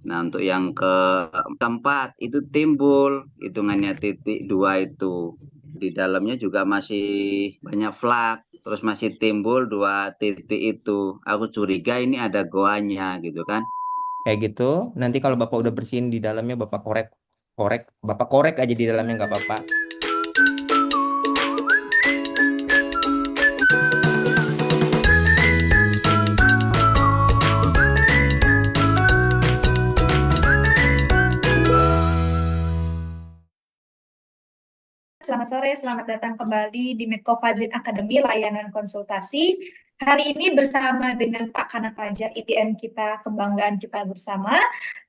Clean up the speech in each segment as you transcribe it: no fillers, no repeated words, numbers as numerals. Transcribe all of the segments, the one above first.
Nah, untuk yang keempat itu timbul hitungannya titik dua itu. Di dalamnya juga masih banyak flak, terus masih timbul dua titik itu. Aku curiga ini ada goanya gitu kan. Kayak gitu. Nanti kalau Bapak udah bersihin di dalamnya, Bapak korek, korek, Bapak korek aja di dalamnya nggak apa-apa. Selamat sore, selamat datang kembali di Medco Fazin Academy, layanan konsultasi. Hari ini bersama dengan Pak Kanat Fajar, ITN kita, kebanggaan kita bersama,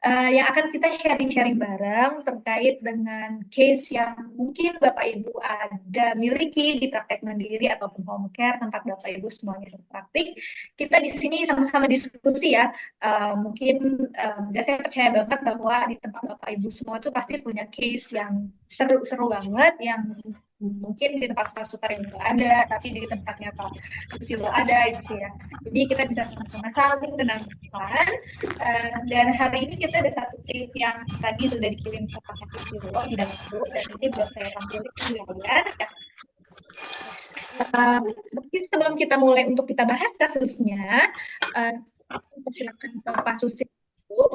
yang akan kita sharing-sharing bareng terkait dengan case yang mungkin Bapak Ibu ada miliki di praktek mandiri ataupun home care, tempat Bapak Ibu semuanya berpraktik. Kita di sini sama-sama diskusi ya. Saya percaya banget bahwa di tempat Bapak Ibu semua itu pasti punya case yang seru-seru banget, yang mungkin di tempat Pak Supar yang nggak ada, tapi di tempatnya Pak Susilo ada gitu ya. Jadi kita bisa sama-sama saling menambahkan. Dan hari ini kita ada satu case yang tadi sudah dikirim sama Pak Susilo di dalam grup, dan ini sudah saya tampilkan di layar. Mungkin sebelum kita mulai untuk kita bahas kasusnya, silakan ke Pak Susilo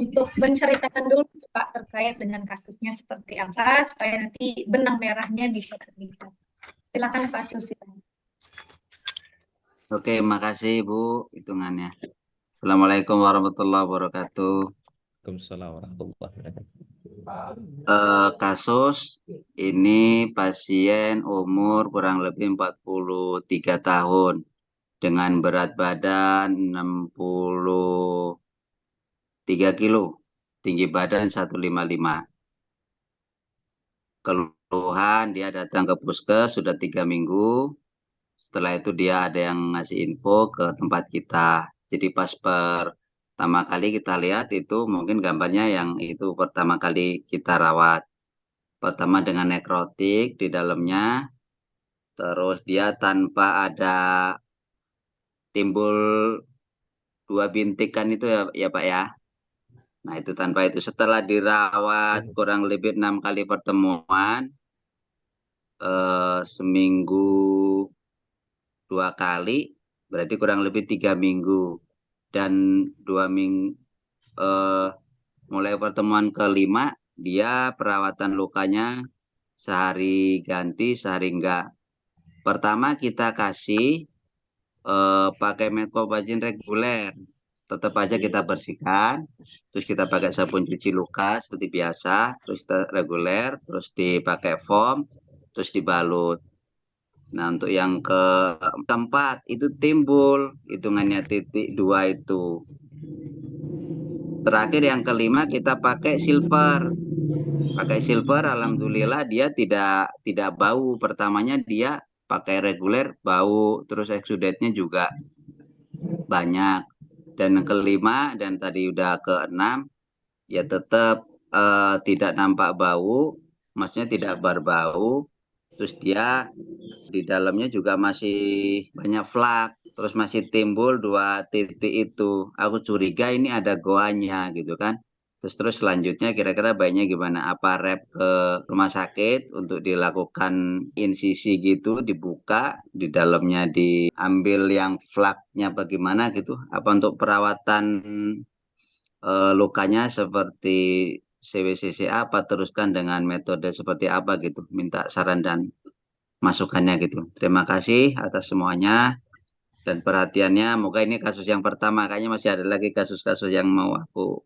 untuk menceritakan dulu Pak terkait dengan kasusnya seperti apa supaya nanti benang merahnya bisa terlihat. Silakan Pak Susilo. Oke, makasih Bu hitungannya. Assalamualaikum warahmatullahi wabarakatuh. Waalaikumsalam warahmatullahi wabarakatuh. Kasus ini pasien umur kurang lebih 43 tahun dengan berat badan 63 kilo, tinggi badan 155. Keluhan dia datang ke puskes sudah 3 minggu. Setelah itu dia ada yang ngasih info ke tempat kita. Jadi pas pertama kali kita lihat itu mungkin gambarnya yang itu pertama kali kita rawat. Pertama dengan nekrotik di dalamnya, terus dia tanpa ada timbul dua bintikan itu ya Pak ya. Nah itu tanpa itu setelah dirawat kurang lebih 6 kali pertemuan, seminggu 2 kali, berarti kurang lebih 3 minggu. Dan 2 minggu mulai pertemuan kelima dia perawatan lukanya sehari ganti sehari enggak. Pertama kita kasih pakai Medcobazin reguler, tetap aja kita bersihkan, terus kita pakai sabun cuci luka seperti biasa, terus kita reguler, terus dipakai foam, terus dibalut. Nah untuk yang keempat itu timbul hitungannya titik dua itu. Terakhir yang kelima kita pakai silver. Pakai silver, alhamdulillah dia tidak bau. Pertamanya dia pakai reguler bau, terus exudate-nya juga banyak. Dan yang kelima dan tadi udah keenam ya tetap tidak nampak bau, maksudnya tidak berbau. Terus dia di dalamnya juga masih banyak flak, terus masih timbul dua titik itu. Aku curiga ini ada goanya gitu kan. Terus selanjutnya kira-kira baiknya gimana? Apa rep ke rumah sakit untuk dilakukan insisi gitu, dibuka, di dalamnya diambil yang flaknya bagaimana gitu? Apa untuk perawatan lukanya seperti CWCCA apa teruskan dengan metode seperti apa gitu? Minta saran dan masukannya gitu. Terima kasih atas semuanya dan perhatiannya. Moga ini kasus yang pertama, kayaknya masih ada lagi kasus-kasus yang mau aku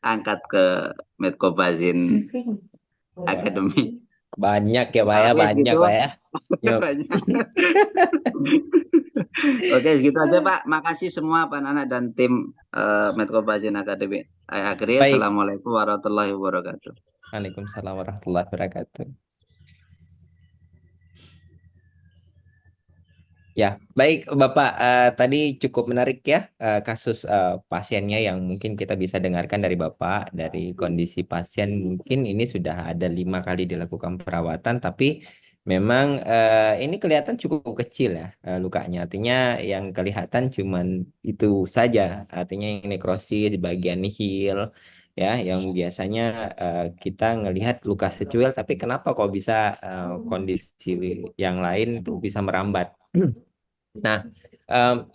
angkat ke Medcobazin Academy. Banyak ya Pak ya, Oke, banyak segitu. Pak ya. Yuk. Banyak. Oke, segitu aja Pak. Makasih semua Pak Nana dan tim Medcobazin Academy. Akhirnya, Baik. Assalamualaikum warahmatullahi wabarakatuh. Waalaikumsalam warahmatullahi wabarakatuh. Ya, baik Bapak. Tadi cukup menarik ya kasus pasiennya yang mungkin kita bisa dengarkan dari Bapak. Dari kondisi pasien mungkin ini sudah ada 5 kali dilakukan perawatan, tapi memang ini kelihatan cukup kecil ya lukanya. Artinya yang kelihatan cuman itu saja. Artinya yang nekrosis di bagian nihil ya, yang biasanya kita ngelihat luka secuil, tapi kenapa kok bisa kondisi yang lain itu bisa merambat? Nah,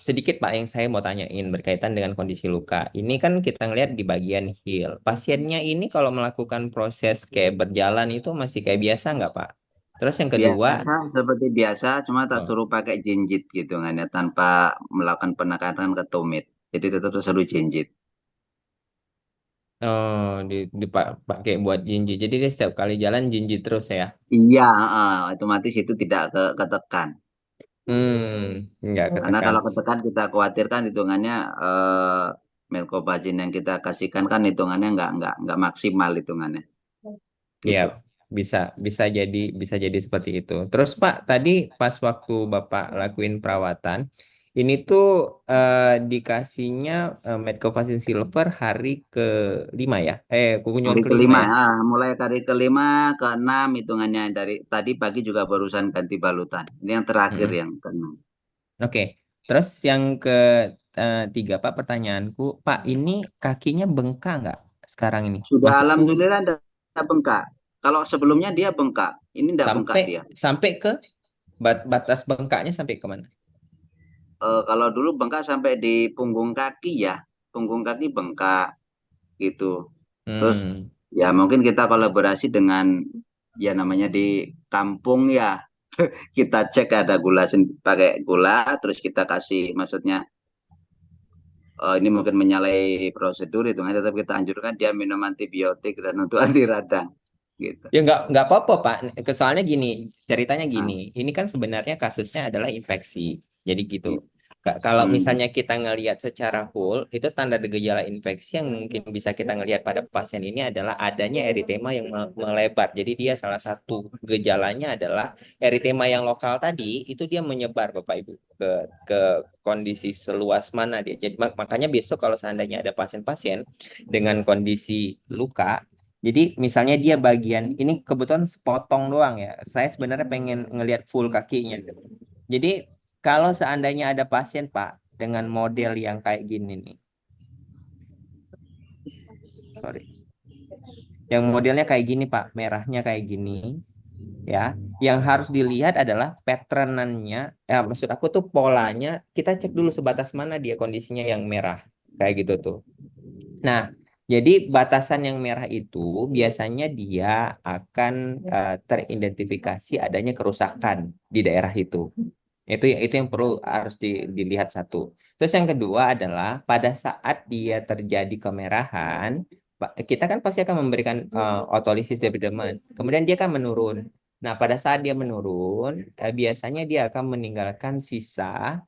sedikit Pak yang saya mau tanyain berkaitan dengan kondisi luka. Ini kan kita ngelihat di bagian heel. Pasiennya ini kalau melakukan proses kayak berjalan itu masih kayak biasa nggak Pak? Terus yang kedua, Biasa seperti biasa, cuma tak oh, suruh pakai jinjit gitu kan ya, tanpa melakukan penekanan ke tumit. Jadi tetap suruh jinjit. oh pakai buat jinji. Jadi dia setiap kali jalan jinji terus ya? Iya, otomatis itu tidak ketekan. Nggak Karena ketekan. kalau ketekan kita khawatirkan hitungannya melkobazin yang kita kasihkan kan hitungannya nggak maksimal hitungannya Ya, gitu. bisa bisa jadi seperti itu. Terus Pak, tadi pas waktu Bapak lakuin perawatan, ini tuh dikasihnya Medcovacin Silver hari ke-5 ya? Kunjungan Hari kelima kelima, ya? mulai hari kelima ke enam hitungannya dari tadi pagi juga barusan ganti balutan. Ini yang terakhir Mm-mm. yang keenam. Oke. Terus yang ke-3 Pak, pertanyaanku, Pak ini kakinya bengkak nggak sekarang ini? Sudah Maksudku alhamdulillah tidak bengkak. Kalau sebelumnya dia bengkak, ini tidak bengkak sampai dia. sampai ke batas bengkaknya sampai kemana? Kalau dulu bengkak sampai di punggung kaki ya, punggung kaki bengkak gitu. Terus Hmm. ya mungkin kita kolaborasi dengan ya namanya di kampung ya, kita cek ada gula pakai gula, terus kita kasih maksudnya ini mungkin menyalahi prosedur itu, tetap kita anjurkan dia minum antibiotik dan untuk anti radang gitu. Ya nggak apa-apa Pak. Soalnya gini, ceritanya gini. Nah, Ini kan sebenarnya kasusnya adalah infeksi. Jadi gitu. gitu. Kalau Hmm. misalnya kita ngelihat secara full, itu tanda gejala infeksi yang mungkin bisa kita ngelihat pada pasien ini adalah adanya eritema yang melebar. Jadi dia salah satu gejalanya adalah eritema yang lokal tadi itu dia menyebar Bapak Ibu ke kondisi seluas mana dia. Jadi makanya besok kalau seandainya ada pasien-pasien dengan kondisi luka, jadi misalnya dia bagian ini kebetulan sepotong doang ya. Saya sebenarnya pengen ngelihat full kakinya. Jadi kalau seandainya ada pasien Pak dengan model yang kayak gini nih, sorry, yang modelnya kayak gini Pak, merahnya kayak gini, ya. Yang harus dilihat adalah patternannya, maksud aku tuh polanya. Kita cek dulu sebatas mana dia kondisinya yang merah, kayak gitu tuh. Nah, jadi batasan yang merah itu biasanya dia akan teridentifikasi adanya kerusakan di daerah itu. Itu yang perlu harus dilihat satu. Terus yang kedua adalah pada saat dia terjadi kemerahan, kita kan pasti akan memberikan otolisis debridement. Kemudian dia akan menurun. Nah, pada saat dia menurun, biasanya dia akan meninggalkan sisa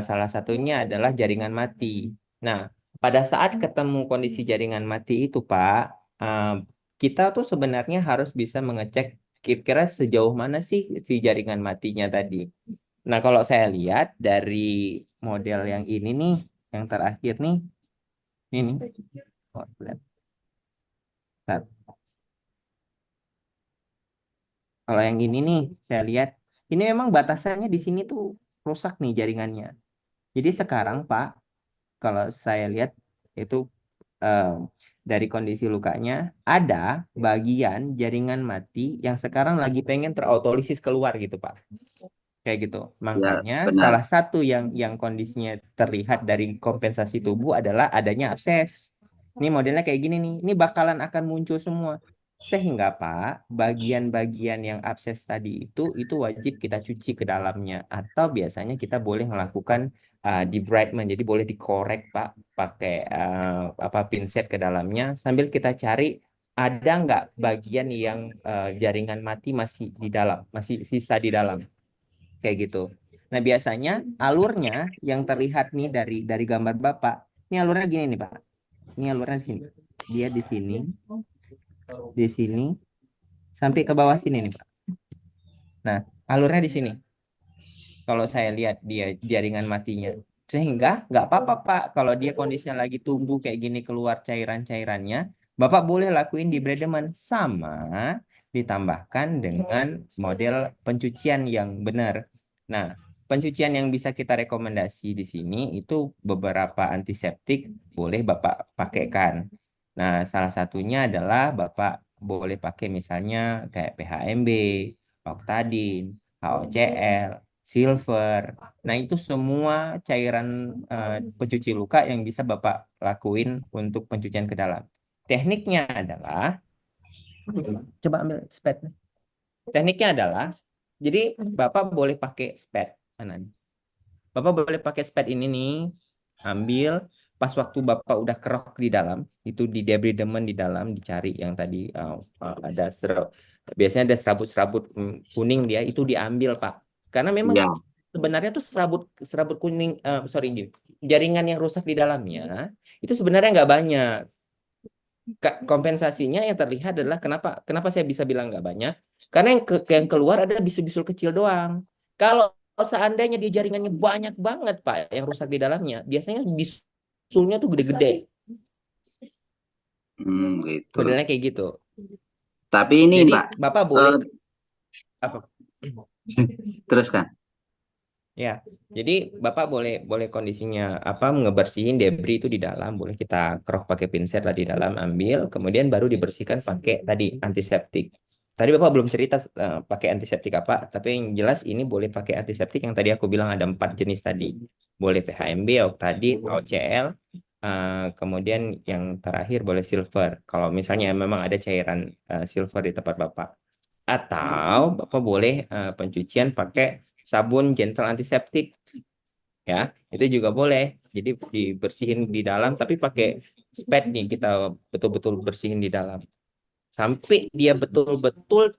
salah satunya adalah jaringan mati. Nah, pada saat ketemu kondisi jaringan mati itu, Pak, eh, kita tuh sebenarnya harus bisa mengecek kira-kira sejauh mana sih si jaringan matinya tadi. Nah, kalau saya lihat dari model yang ini nih, yang terakhir nih, ini. Oh, lihat. Bentar. Kalau yang ini nih, saya lihat, ini memang batasannya di sini tuh rusak nih jaringannya. Jadi sekarang, Pak, kalau saya lihat itu eh, dari kondisi lukanya, ada bagian jaringan mati yang sekarang lagi pengen terautolysis keluar gitu, Pak. Kayak gitu. Ya Makanya benar. salah satu yang kondisinya terlihat dari kompensasi tubuh adalah adanya abses. Ini modelnya kayak gini nih. Ini bakalan akan muncul semua. Sehingga Pak, bagian-bagian yang abses tadi itu wajib kita cuci ke dalamnya. Atau biasanya kita boleh melakukan debridement. Jadi boleh dikorek Pak pakai pinset ke dalamnya sambil kita cari ada nggak bagian yang jaringan mati masih di dalam, masih sisa di dalam kayak gitu. Nah, biasanya alurnya yang terlihat nih dari gambar Bapak, ini alurnya gini nih, Pak. Ini alurnya di sini. Dia di sini sampai ke bawah sini nih, Pak. Nah, alurnya di sini. Kalau saya lihat dia jaringan matinya. Sehingga nggak apa-apa, Pak, kalau dia kondisinya lagi tumbuh kayak gini keluar cairan-cairannya, Bapak boleh lakuin debridement sama ditambahkan dengan model pencucian yang benar. Nah, pencucian yang bisa kita rekomendasi di sini itu beberapa antiseptik boleh Bapak pakaikan. Nah, salah satunya adalah Bapak boleh pakai misalnya kayak PHMB, Octadin, HOCl, silver. Nah, itu semua cairan pencuci luka yang bisa Bapak lakuin untuk pencucian ke dalam. Tekniknya adalah, coba ambil spatnya. Tekniknya adalah, jadi Bapak boleh pakai spat. Mana nih? Bapak boleh pakai spat ini nih, ambil pas waktu Bapak udah kerok di dalam, itu di debridement di dalam, dicari yang tadi ada biasanya ada serabut-serabut kuning dia, itu diambil Pak. Karena memang Ya. sebenarnya tuh serabut kuning, sorry, jaringan yang rusak di dalamnya, itu sebenarnya nggak banyak. Kompensasinya yang terlihat adalah kenapa saya bisa bilang nggak banyak? Karena yang keluar ada bisul-bisul kecil doang. Kalau seandainya dia jaringannya banyak banget Pak yang rusak di dalamnya, biasanya bisulnya tuh gede-gede. Gitu. Modelnya kayak gitu. Tapi ini Jadi Pak, Bapak boleh apa? teruskan. Ya, jadi Bapak boleh kondisinya apa ngebersihin debris itu di dalam, boleh kita kerok pakai pinset lah di dalam, ambil, kemudian baru dibersihkan pakai tadi antiseptik. Tadi Bapak belum cerita pakai antiseptik apa, tapi yang jelas ini boleh pakai antiseptik yang tadi aku bilang ada 4 jenis tadi. Boleh PHMB, Octadin, OCL, kemudian yang terakhir boleh silver. Kalau misalnya memang ada cairan silver di tempat Bapak. Atau Bapak boleh pencucian pakai sabun gentle antiseptik, ya itu juga boleh. Jadi dibersihin di dalam tapi pakai spad nih, kita betul-betul bersihin di dalam sampai dia betul-betul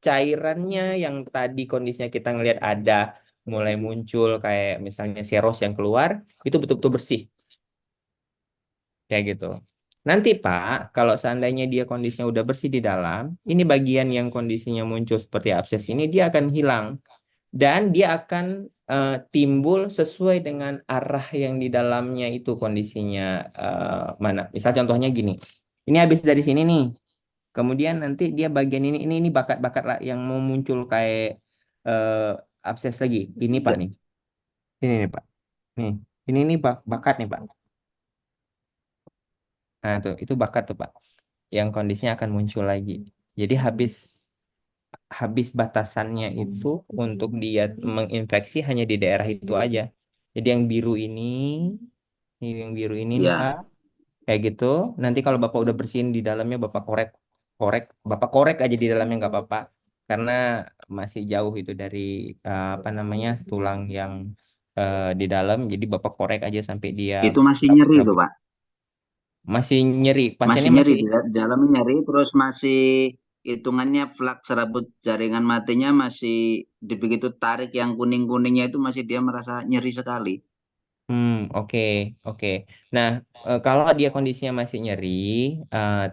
cairannya yang tadi kondisinya kita ngelihat ada mulai muncul kayak misalnya seros yang keluar, itu betul-betul bersih kayak gitu. Nanti Pak, kalau seandainya dia kondisinya udah bersih di dalam, ini bagian yang kondisinya muncul seperti abses ini dia akan hilang. Dan dia akan timbul sesuai dengan arah yang di dalamnya itu kondisinya mana. Misal contohnya gini, ini habis dari sini nih, kemudian nanti dia bagian ini bakat-bakat lah yang mau muncul kayak abses lagi. Ini Pak nih, ini nih Pak, nih ini bakat nih Pak. Nah tuh itu bakat tuh Pak, yang kondisinya akan muncul lagi. Jadi habis batasannya itu untuk dia menginfeksi hanya di daerah itu aja. Jadi yang biru ini nih Ya. Pak, kayak gitu. Nanti kalau Bapak udah bersihin di dalamnya, Bapak Bapak korek aja di dalamnya nggak apa-apa, karena masih jauh itu dari apa namanya tulang yang di dalam. Jadi Bapak korek aja sampai dia Itu masih nyeri itu serabut-serabut. Pak. Masih nyeri, Masih pasiennya nyeri masih. di dalamnya nyeri, terus masih hitungannya flak serabut jaringan matinya masih begitu tarik yang kuning-kuningnya itu masih dia merasa nyeri sekali. Oke, oke. Nah, kalau dia kondisinya masih nyeri,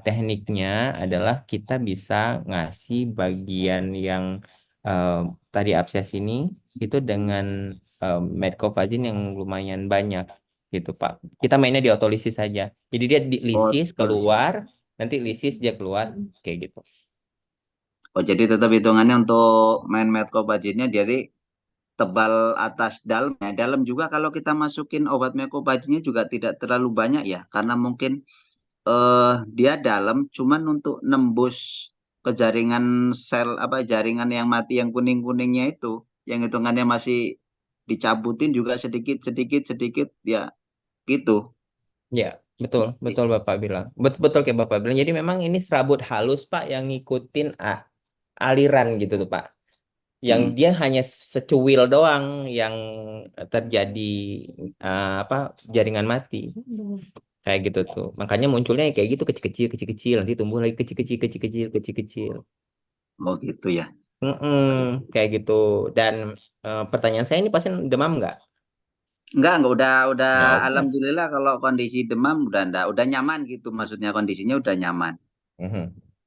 tekniknya adalah kita bisa ngasih bagian yang eh, tadi abses ini itu dengan Medcovagin yang lumayan banyak, gitu Pak. Kita mainnya di otolisis saja. Jadi dia Oh, lisis terus. keluar, nanti lisis dia keluar, kayak gitu. Oh, jadi tetap hitungannya untuk main Medcopaginnya jadi tebal atas dalamnya. Dalam juga kalau kita masukin obat Medcopaginnya juga tidak terlalu banyak ya, karena mungkin dia dalam cuman untuk nembus ke jaringan sel apa jaringan yang mati yang kuning-kuningnya itu, yang hitungannya masih dicabutin juga sedikit sedikit sedikit ya gitu. Ya, betul, betul Bapak bilang. Betul, betul kayak Bapak bilang. Jadi memang ini serabut halus Pak yang ngikutin aliran gitu tuh Pak. Yang Mm. dia hanya secuil doang yang terjadi apa jaringan mati kayak gitu tuh. Makanya munculnya kayak gitu kecil-kecil kecil-kecil, nanti tumbuh lagi kecil-kecil kecil-kecil kecil-kecil. Oh gitu ya. Kayak gitu. Dan pertanyaan saya ini pasien demam nggak? Enggak, udah Ya udah. alhamdulillah kalau kondisi demam udah enggak, udah nyaman gitu maksudnya kondisinya udah nyaman. Mhm.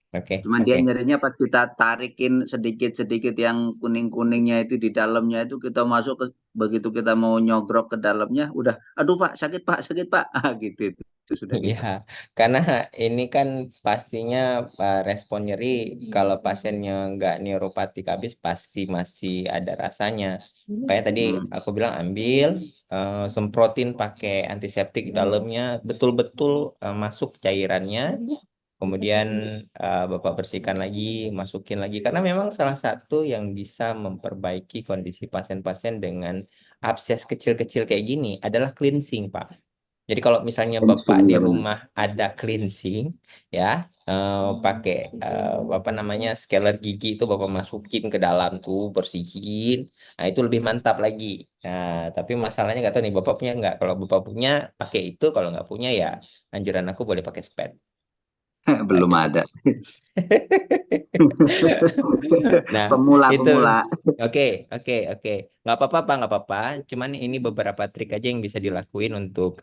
Oke, Cuman dia oke. nyerinya pas kita tarikin sedikit-sedikit yang kuning-kuningnya itu di dalamnya itu kita masuk ke begitu kita mau nyogrok ke dalamnya udah aduh Pak sakit Pak gitu itu sudah Iya, gitu. karena ini kan pastinya respon nyeri kalau pasiennya nggak neuropatik habis pasti masih ada rasanya. Kayak tadi Hmm. aku bilang ambil, semprotin pakai antiseptik dalamnya, betul-betul masuk cairannya. Kemudian Bapak bersihkan lagi, masukin lagi. Karena memang salah satu yang bisa memperbaiki kondisi pasien-pasien dengan abses kecil-kecil kayak gini adalah cleansing, Pak. Jadi kalau misalnya Bapak Kencing di ya benar. rumah ada cleansing, ya, pakai apa namanya scaler gigi itu Bapak masukin ke dalam tuh bersihin, nah itu lebih mantap lagi. Nah, tapi masalahnya nggak tahu nih Bapak punya nggak? Kalau Bapak punya pakai itu, kalau nggak punya ya anjuran aku boleh pakai SPED kayak Belum gitu. ada. Nah, itu Pemula-pemula. oke, oke, oke. Nggak apa-apa, Pak, nggak apa-apa. Cuman ini beberapa trik aja yang bisa dilakuin untuk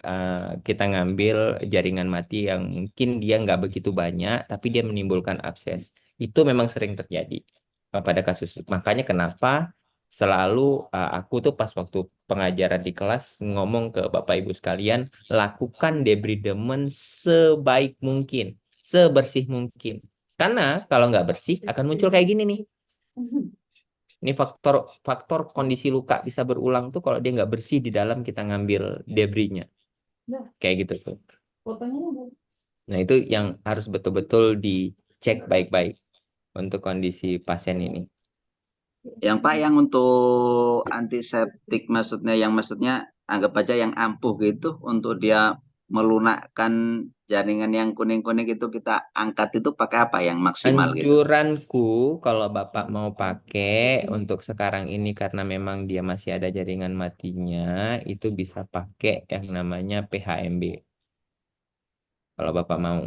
kita ngambil jaringan mati yang mungkin dia nggak begitu banyak, tapi dia menimbulkan abses. Itu memang sering terjadi pada kasus. Makanya kenapa selalu aku tuh pas waktu pengajaran di kelas ngomong ke Bapak Ibu sekalian, lakukan debridement sebaik mungkin, sebersih mungkin. Karena kalau nggak bersih akan muncul kayak gini nih. Ini faktor faktor kondisi luka bisa berulang tuh kalau dia nggak bersih di dalam kita ngambil debrisnya. Kayak gitu tuh. Nah itu yang harus betul-betul dicek baik-baik untuk kondisi pasien ini. Yang Pak yang untuk antiseptik maksudnya anggap aja yang ampuh gitu untuk dia melunakkan jaringan yang kuning-kuning itu kita angkat itu pakai apa yang maksimal gitu. Anjuranku kalau Bapak mau pakai untuk sekarang ini karena memang dia masih ada jaringan matinya, itu bisa pakai yang namanya PHMB. Kalau Bapak mau,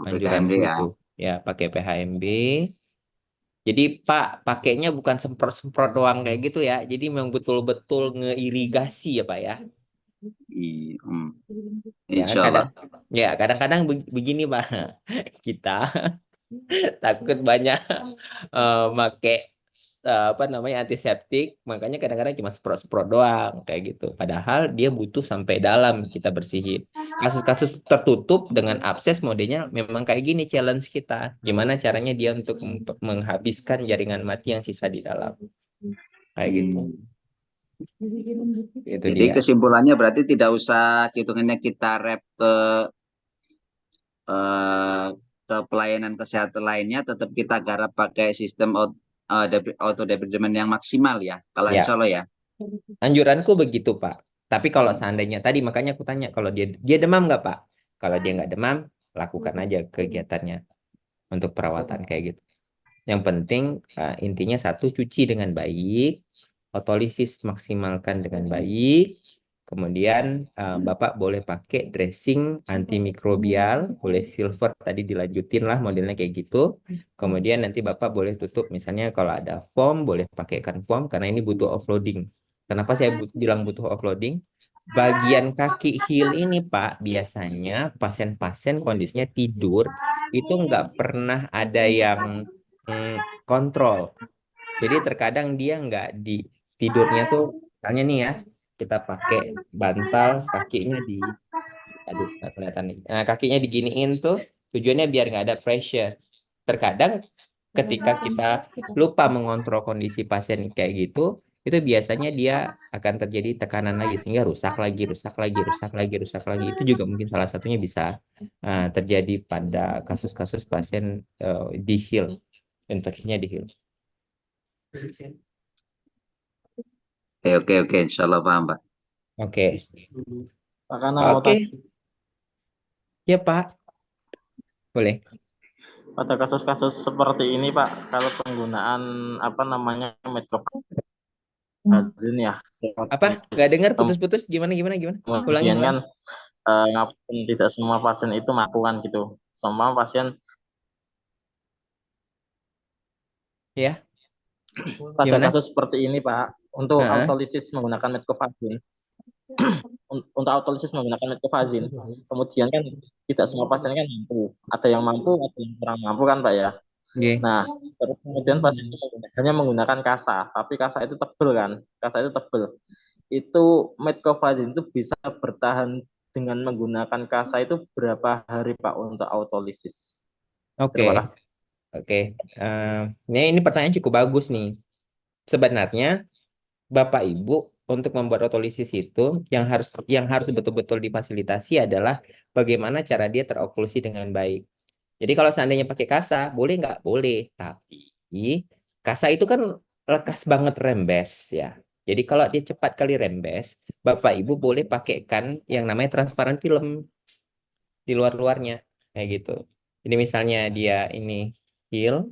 PKMD anjuranku ya. itu ya pakai PHMB. Jadi Pak pakainya bukan semprot-semprot doang kayak gitu ya. Jadi memang betul-betul ngeirigasi ya Pak ya. Hmm, Ya insya Allah. kadang ya kadang-kadang begini Pak. Kita takut banyak make apa namanya antiseptik, makanya kadang-kadang cuma semprot-semprot doang kayak gitu. Padahal dia butuh sampai dalam kita bersihin. Kasus-kasus tertutup dengan abses modelnya memang kayak gini challenge kita. Gimana caranya dia untuk menghabiskan jaringan mati yang sisa di dalam. Kayak gitu. Hmm. Itu Jadi dia. kesimpulannya berarti tidak usah hitungannya kita rep eh, ke pelayanan kesehatan lainnya, tetap kita garap pakai sistem auto debridement yang maksimal ya. Kalau insya Ya, Allah ya. anjuranku begitu, Pak. Tapi kalau seandainya tadi makanya aku tanya kalau dia demam nggak, Pak? Kalau dia nggak demam, lakukan aja kegiatannya untuk perawatan kayak gitu. Yang penting intinya satu cuci dengan baik, otolisis maksimalkan dengan baik. Kemudian Bapak boleh pakai dressing antimikrobial, boleh silver tadi dilanjutin lah modelnya kayak gitu. Kemudian nanti Bapak boleh tutup misalnya kalau ada foam boleh pakaikan foam karena ini butuh offloading. Kenapa saya bilang butuh offloading? Bagian kaki heel ini Pak, biasanya pasien-pasien kondisinya tidur itu nggak pernah ada yang kontrol. Jadi terkadang dia nggak di tidurnya tuh, misalnya nih ya, kita pakai bantal kakinya di, aduh nggak kelihatan nih. Nah, kakinya diginiin tuh tujuannya biar nggak ada pressure. Terkadang ketika kita lupa mengontrol kondisi pasien kayak gitu, itu biasanya dia akan terjadi tekanan lagi sehingga rusak lagi, rusak lagi, rusak lagi, rusak lagi. Itu juga mungkin salah satunya bisa terjadi pada kasus-kasus pasien di heel, infeksinya di heel. Oke, oke, oke. Insya Allah paham, Pak. Oke, Pak Kana mau oke, tanya, ya Pak, boleh. pada kasus-kasus seperti ini Pak, kalau penggunaan apa namanya metroprazin ya, Apa? Nggak dengar analisis, putus-putus? Gimana, gimana, gimana? Ulangin, kemudian ulang. kan ngapun tidak semua pasien itu mampu kan gitu. Semua pasien Ya, pada gimana? kasus seperti ini Pak, untuk Heeh. autolisis menggunakan metcovagin, untuk autolisis menggunakan metcofazin. Kemudian kan tidak semua pasien kan mampu, ada yang mampu, ada yang kurang mampu kan Pak ya. Oke. Nah, terus kemudian pasien itu hanya menggunakan kasa, tapi kasa itu tebel kan, kasa itu tebel. Itu metcofazin itu bisa bertahan dengan menggunakan kasa itu berapa hari Pak untuk autolisis? Oke. Terima kasih. Oke. Ini pertanyaan cukup bagus nih. Sebenarnya Bapak Ibu untuk membuat otolisis itu yang harus betul-betul difasilitasi adalah bagaimana cara dia teroklusi dengan baik. Jadi kalau seandainya pakai kasa, boleh nggak? Boleh. Tapi kasa itu kan lekas banget rembes ya. Jadi kalau dia cepat kali rembes, Bapak Ibu boleh pakaikan yang namanya transparan film di luar-luarnya kayak gitu. Jadi misalnya dia ini heal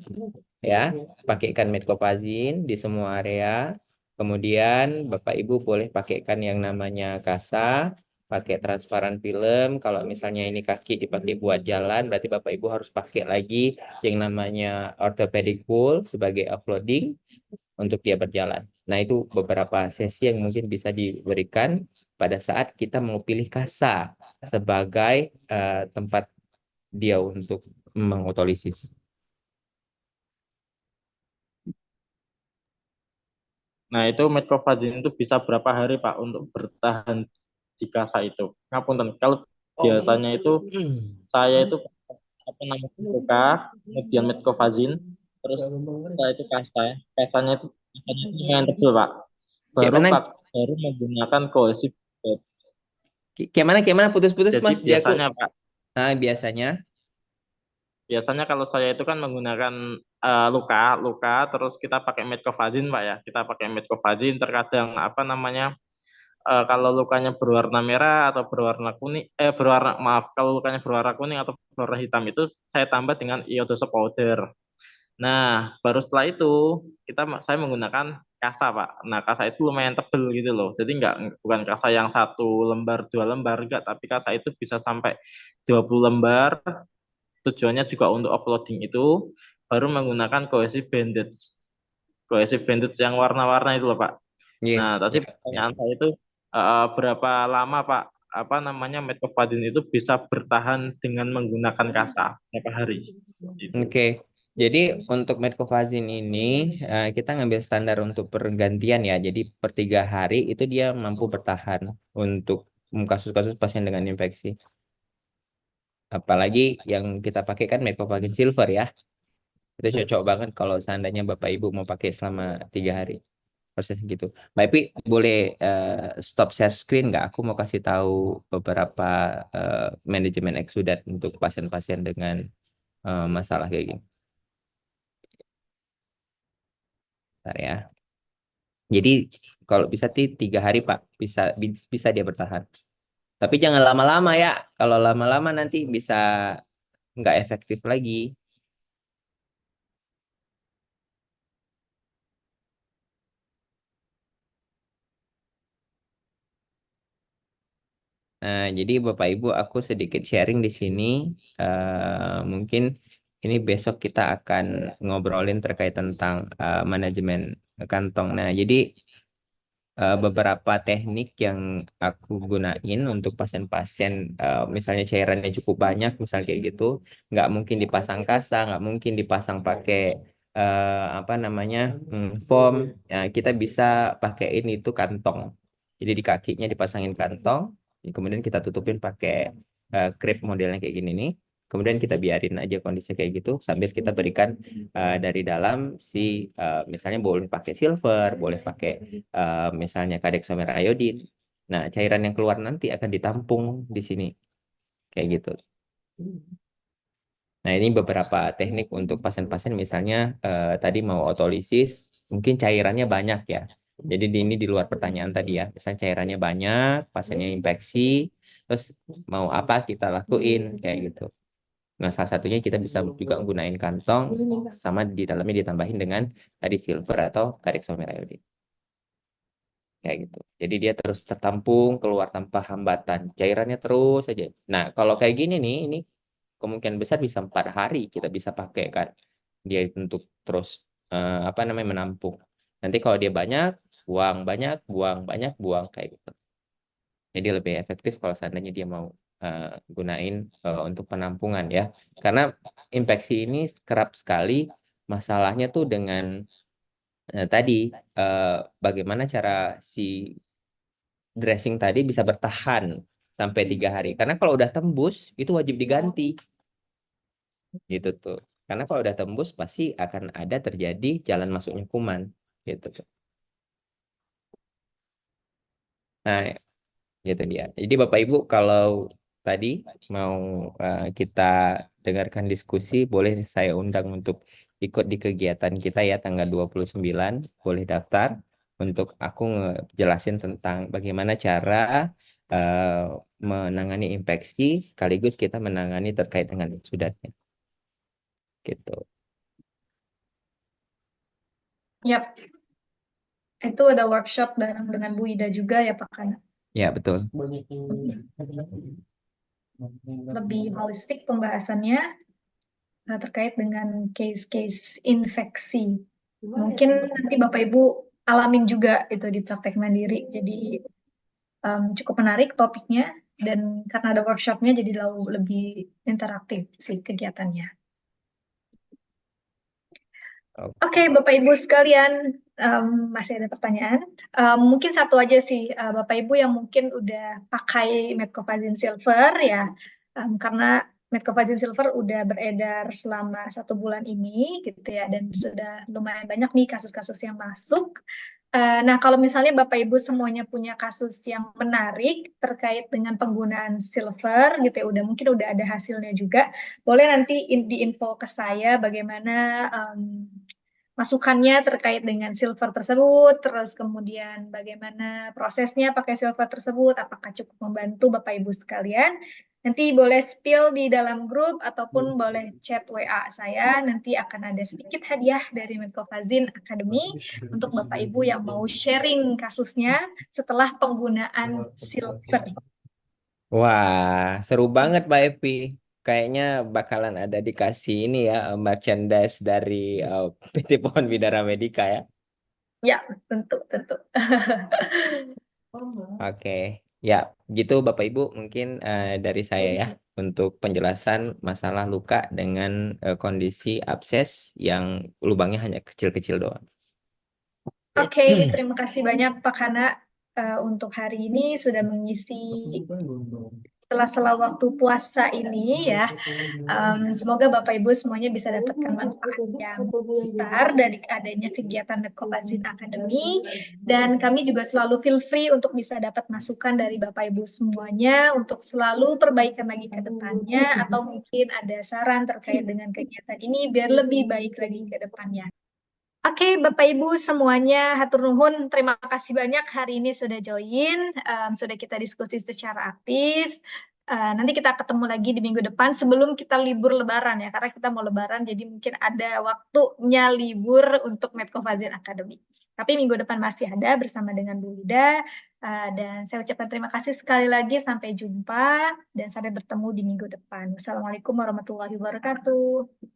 ya, pakaikan metcopazin di semua area. Kemudian Bapak Ibu boleh pakaikan yang namanya kasa, pakai transparan film. Kalau misalnya ini kaki dipakai buat jalan, berarti Bapak Ibu harus pakai lagi yang namanya orthopedic wool sebagai offloading untuk dia berjalan. Nah, itu beberapa sesi yang mungkin bisa diberikan pada saat kita mau pilih kasa sebagai tempat dia untuk mengotolisis. Nah, itu metcofazin itu bisa berapa hari Pak untuk bertahan di kasa itu? Ngapunten, kalau biasanya itu saya itu apa namanya luka, kemudian metcofazin, terus setelah itu kasa, kasanya itu yang tebel Pak. Kayak Baru mana? Pak, baru menggunakan cohesive batch. Kayak mana putus-putus Jadi Mas di aku. biasanya Pak, Biasanya. biasanya kalau saya itu kan menggunakan luka, terus kita pakai metcofazin Pak ya, kita pakai metcofazin. Terkadang apa namanya, kalau lukanya berwarna merah atau berwarna kuning, kalau lukanya berwarna kuning atau berwarna hitam itu saya tambah dengan iodoso powder. Nah, baru setelah itu saya menggunakan kasa Pak. Nah, kasa itu lumayan tebel gitu loh. Jadi bukan kasa yang 1 lembar, 2 lembar enggak, tapi kasa itu bisa sampai 20 lembar. Tujuannya juga untuk offloading itu. Baru menggunakan cohesive bandage. Cohesive bandage yang warna-warna itu loh Pak. Iya, Nah, tadi iya, iya. pertanyaan saya itu berapa lama Pak apa namanya metcofazin itu bisa bertahan dengan menggunakan kasa berapa hari? Itu. Oke. Jadi untuk metcofazin ini kita ngambil standar untuk pergantian ya. Jadi per 3 hari itu dia mampu bertahan untuk kasus-kasus pasien dengan infeksi. Apalagi yang kita pakai kan metcofazin silver ya. Itu cocok banget kalau seandainya Bapak Ibu mau pakai selama 3 hari. Proses gitu. Mbak Ipi boleh stop share screen nggak? Aku mau kasih tahu beberapa manajemen eksudat untuk pasien-pasien dengan masalah kayak gini. Bentar ya. Jadi kalau bisa 3 hari Pak, bisa bisa dia bertahan. Tapi jangan lama-lama ya. Kalau lama-lama nanti bisa nggak efektif lagi. Nah, jadi Bapak Ibu, aku sedikit sharing di sini. Mungkin ini besok kita akan ngobrolin terkait tentang manajemen kantong. Nah, jadi beberapa teknik yang aku gunain untuk pasien-pasien, misalnya cairannya cukup banyak, misalnya kayak gitu, nggak mungkin dipasang kasa, nggak mungkin dipasang pakai apa namanya foam. Nah, kita bisa pakaiin itu kantong. Jadi di kakinya dipasangin kantong, kemudian kita tutupin pakai crepe modelnya kayak gini nih. Kemudian kita biarin aja kondisi kayak gitu sambil kita berikan dari dalam si misalnya boleh pakai silver, boleh pakai misalnya kadexomer iodine. Nah, cairan yang keluar nanti akan ditampung di sini kayak gitu. Nah, ini beberapa teknik untuk pasien-pasien misalnya tadi mau otolisis, mungkin cairannya banyak ya. Jadi ini di luar pertanyaan tadi ya. Misalnya cairannya banyak, pasiennya infeksi, terus mau apa kita lakuin kayak gitu. Nah, salah satunya kita bisa juga gunain kantong sama di dalamnya ditambahin dengan tadi silver atau kadexomer iodine. Kayak gitu. Jadi dia terus tertampung keluar tanpa hambatan. Cairannya terus aja. Nah, kalau kayak gini nih, ini kemungkinan besar bisa 4 hari kita bisa pakai kan. Dia untuk terus apa namanya menampung. Nanti kalau dia banyak, buang banyak, buang banyak, buang kayak gitu. Jadi lebih efektif kalau seandainya dia mau gunain untuk penampungan ya. Karena infeksi ini kerap sekali masalahnya tuh dengan tadi bagaimana cara si dressing tadi bisa bertahan sampai 3 hari. Karena kalau udah tembus itu wajib diganti gitu tuh. Karena kalau udah tembus pasti akan ada terjadi jalan masuknya kuman gitu tuh. Nah, gitu dia. Jadi Bapak Ibu kalau tadi mau kita dengarkan diskusi, boleh saya undang untuk ikut di kegiatan kita ya tanggal 29, boleh daftar untuk aku ngejelasin tentang bagaimana cara menangani infeksi sekaligus kita menangani terkait dengan sudatnya. Gitu. Yap, itu ada workshop bareng dengan Bu Ida juga ya Pak Kana. Ya, betul. Lebih holistik pembahasannya terkait dengan case-case infeksi. Mungkin nanti Bapak Ibu alamin juga itu di praktek mandiri. Jadi cukup menarik topiknya dan karena ada workshopnya jadi lebih interaktif sih kegiatannya. Oke, Bapak Ibu sekalian, masih ada pertanyaan. Mungkin satu aja sih, Bapak Ibu yang mungkin udah pakai Medcovazin Silver ya, karena Medcovazin Silver udah beredar selama 1 bulan ini gitu ya, dan sudah lumayan banyak nih kasus-kasus yang masuk. Nah, kalau misalnya Bapak Ibu semuanya punya kasus yang menarik terkait dengan penggunaan silver gitu ya, mungkin udah ada hasilnya juga, boleh nanti diinfo ke saya bagaimana masukannya terkait dengan silver tersebut, terus kemudian bagaimana prosesnya pakai silver tersebut, apakah cukup membantu Bapak Ibu sekalian. Nanti boleh spill di dalam grup ataupun boleh chat WA saya, nanti akan ada sedikit hadiah dari Medcovazin Academy untuk Bapak Ibu yang mau sharing kasusnya setelah penggunaan silver. Wah, seru banget Mbak Evi. Kayaknya bakalan ada dikasih ini ya, merchandise dari PT Pohon Bidara Medica ya. Ya, tentu, tentu. Oke, ya gitu Bapak Ibu mungkin dari saya ya untuk penjelasan masalah luka dengan kondisi abses yang lubangnya hanya kecil-kecil doang. Oke, terima kasih banyak Pak Kana untuk hari ini sudah mengisi sela-sela waktu puasa ini ya. Semoga Bapak Ibu semuanya bisa dapatkan manfaat yang besar dari adanya kegiatan Medcovazin Academy. Dan kami juga selalu feel free untuk bisa dapat masukan dari Bapak Ibu semuanya untuk selalu perbaikan lagi ke depannya atau mungkin ada saran terkait dengan kegiatan ini biar lebih baik lagi ke depannya. Oke, Bapak Ibu semuanya, hatur nuhun. Terima kasih banyak hari ini sudah join, sudah kita diskusi secara aktif. Nanti kita ketemu lagi di minggu depan sebelum kita libur Lebaran ya, karena kita mau Lebaran, jadi mungkin ada waktunya libur untuk Medcovazin Academy. Tapi minggu depan masih ada bersama dengan Bu Ida. Dan saya ucapkan terima kasih sekali lagi. Sampai jumpa dan sampai bertemu di minggu depan. Wassalamualaikum warahmatullahi wabarakatuh.